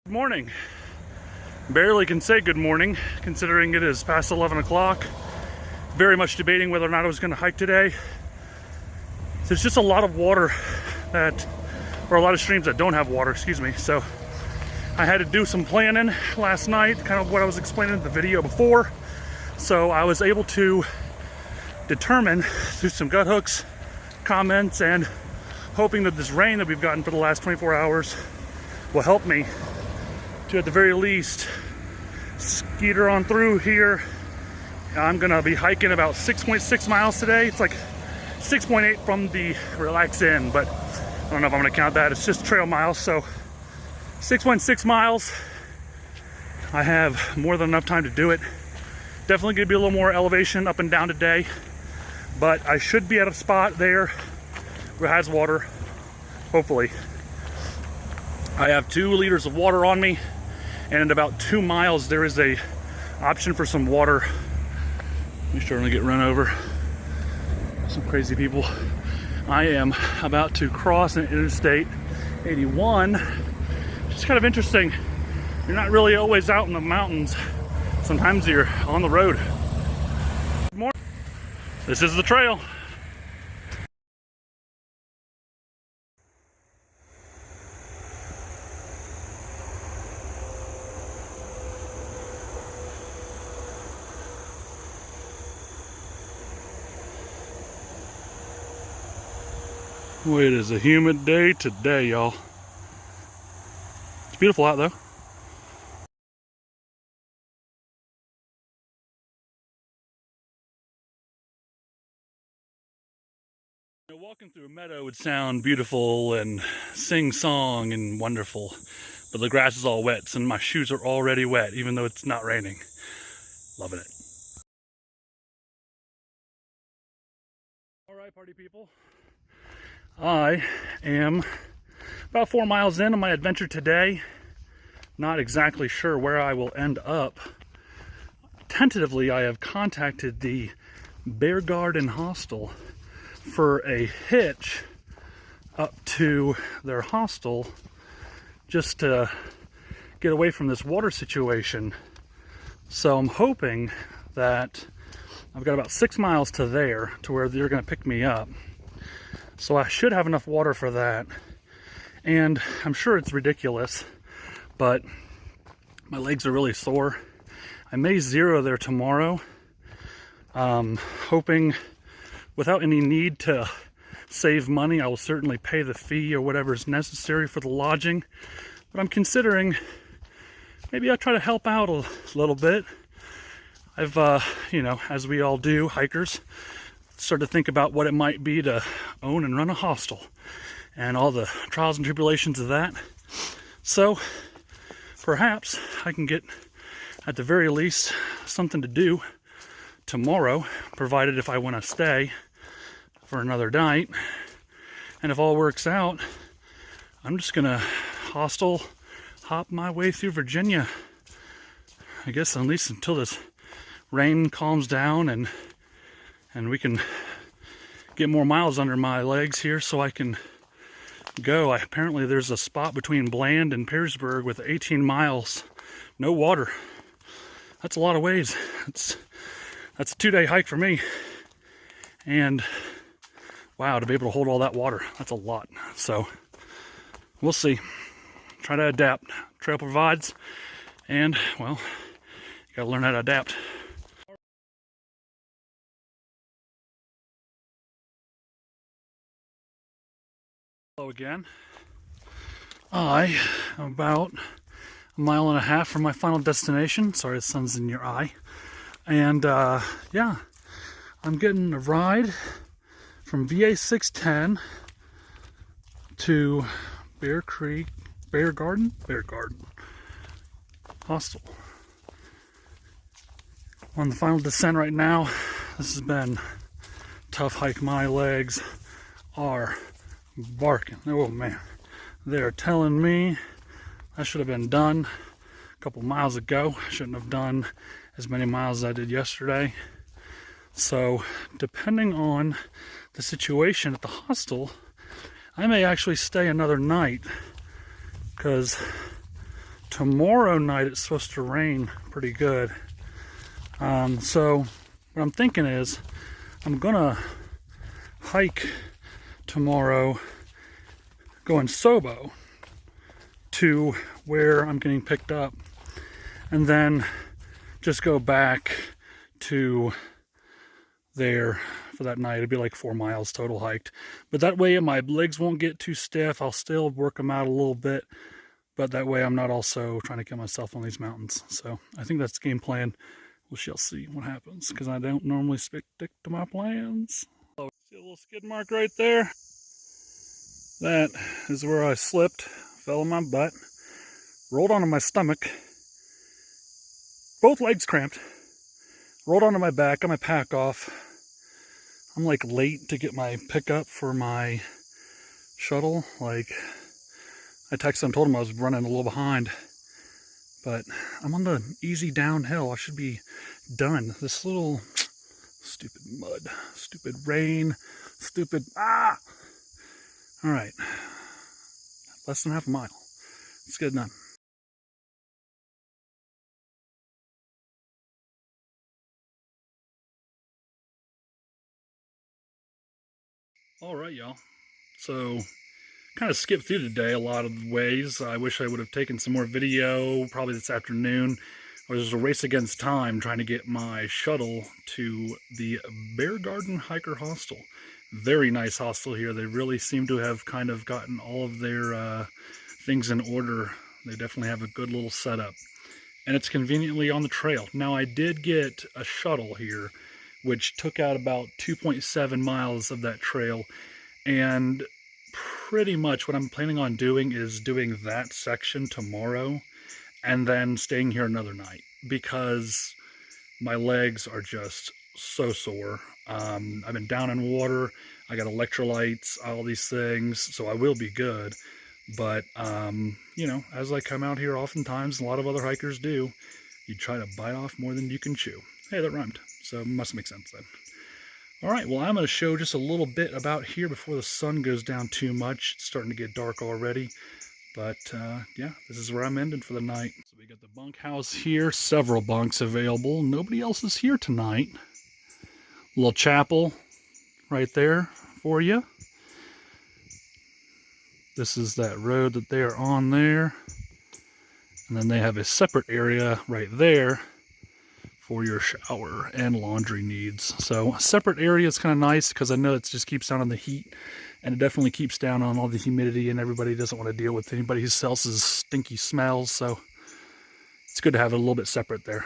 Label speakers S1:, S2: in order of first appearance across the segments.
S1: Good morning. Barely can say good morning considering it is past 11 o'clock. Very much debating whether or not I was going to hike today. There's just a lot of water or a lot of streams that don't have water, excuse me. So I had to do some planning last night, kind of what I was explaining in the video before. So I was able to determine through some gut hooks, comments, and hoping that this rain that we've gotten for the last 24 hours will help me to, at the very least, skeeter on through here. I'm gonna be hiking about 6.6 miles today. It's like 6.8 from the Relax Inn, but I don't know if I'm gonna count that. It's just trail miles, so 6.6 miles. I have more than enough time to do it. Definitely gonna be a little more elevation up and down today, but I should be at a spot there where it has water, hopefully. I have 2 liters of water on me, and in about 2 miles there is a option for some water. Be sure to get run over. Some crazy people. I am about to cross an Interstate 81. It's kind of interesting. You're not really always out in the mountains. Sometimes you're on the road. This is the trail. Boy, it is a humid day today, y'all. It's beautiful out though. Walking through a meadow would sound beautiful and sing-song and wonderful, but the grass is all wet, and my shoes are already wet, even though it's not raining. Loving it. All right, party people. I am about 4 miles in on my adventure today. Not exactly sure where I will end up. Tentatively, I have contacted the Bear Garden Hostel for a hitch up to their hostel just to get away from this water situation. So I'm hoping that I've got about 6 miles to there to where they're going to pick me up. So I should have enough water for that. And I'm sure it's ridiculous, but my legs are really sore. I may zero there tomorrow. Hoping without any need to save money, I will certainly pay the fee or whatever is necessary for the lodging. But I'm considering maybe I'll try to help out a little bit. I've, as we all do, hikers, start to think about what it might be to own and run a hostel and all the trials and tribulations of that. So perhaps I can get, at the very least, something to do tomorrow, provided if I want to stay for another night. And if all works out, I'm just gonna hostel hop my way through Virginia, I guess, at least until this rain calms down and we can get more miles under my legs here so I can go. Apparently there's a spot between Bland and Perrysburg with 18 miles, no water. That's a lot of ways. That's a 2-day hike for me. And wow, to be able to hold all that water, that's a lot. So we'll see. Try to adapt. Trail provides, and well, you gotta learn how to adapt. Hello again. I am about 1.5 miles from my final destination. Sorry, the sun's in your eye. And yeah, I'm getting a ride from VA 610 to Bear Garden Hostel. On the final descent right now. This has been a tough hike. My legs are barking. Oh man, they're telling me I should have been done a couple miles ago. I shouldn't have done as many miles as I did yesterday. So depending on the situation at the hostel, I may actually stay another night, because tomorrow night it's supposed to rain pretty good. So what I'm thinking is I'm gonna hike tomorrow going Sobo to where I'm getting picked up, and then just go back to there for that night. It'd be like 4 miles total hiked, but that way my legs won't get too stiff. I'll still work them out a little bit, but that way I'm not also trying to kill myself on these mountains. So I think that's the game plan. We shall see what happens, because I don't normally stick to my plans. Oh, see a little skid mark right there? That is where I slipped, fell on my butt, rolled onto my stomach, both legs cramped, rolled onto my back, got my pack off. I'm like late to get my pickup for my shuttle. Like, I texted him, told him I was running a little behind, but I'm on the easy downhill. I should be done. This little stupid mud, stupid rain, stupid, all right, less than half a mile. Let's get it done. All right, y'all. So kind of skipped through today a lot of ways. I wish I would have taken some more video probably this afternoon. It was a race against time trying to get my shuttle to the Bear Garden Hiker Hostel. Very nice hostel here. They really seem to have kind of gotten all of their things in order. They definitely have a good little setup. And it's conveniently on the trail. Now, I did get a shuttle here, which took out about 2.7 miles of that trail. And pretty much what I'm planning on doing is doing that section tomorrow and then staying here another night, because my legs are just so sore. I've been down in water, I got electrolytes, all these things, so I will be good. But you know, as I come out here oftentimes, a lot of other hikers do, you try to bite off more than you can chew. Hey, that rhymed, so it must make sense then. All right, well, I'm going to show just a little bit about here before the sun goes down too much. It's starting to get dark already. But yeah, this is where I'm ending for the night. So we got the bunkhouse here, several bunks available. Nobody else is here tonight. Little chapel right there for you. This is that road that they are on there. And then they have a separate area right there for your shower and laundry needs. So a separate area is kind of nice, because I know it just keeps down on the heat, and it definitely keeps down on all the humidity, and everybody doesn't want to deal with anybody else's stinky smells, so it's good to have it a little bit separate there.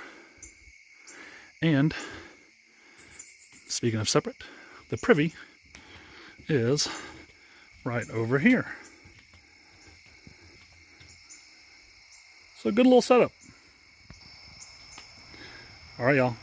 S1: And speaking of separate, the privy is right over here. So good little setup. All right, y'all.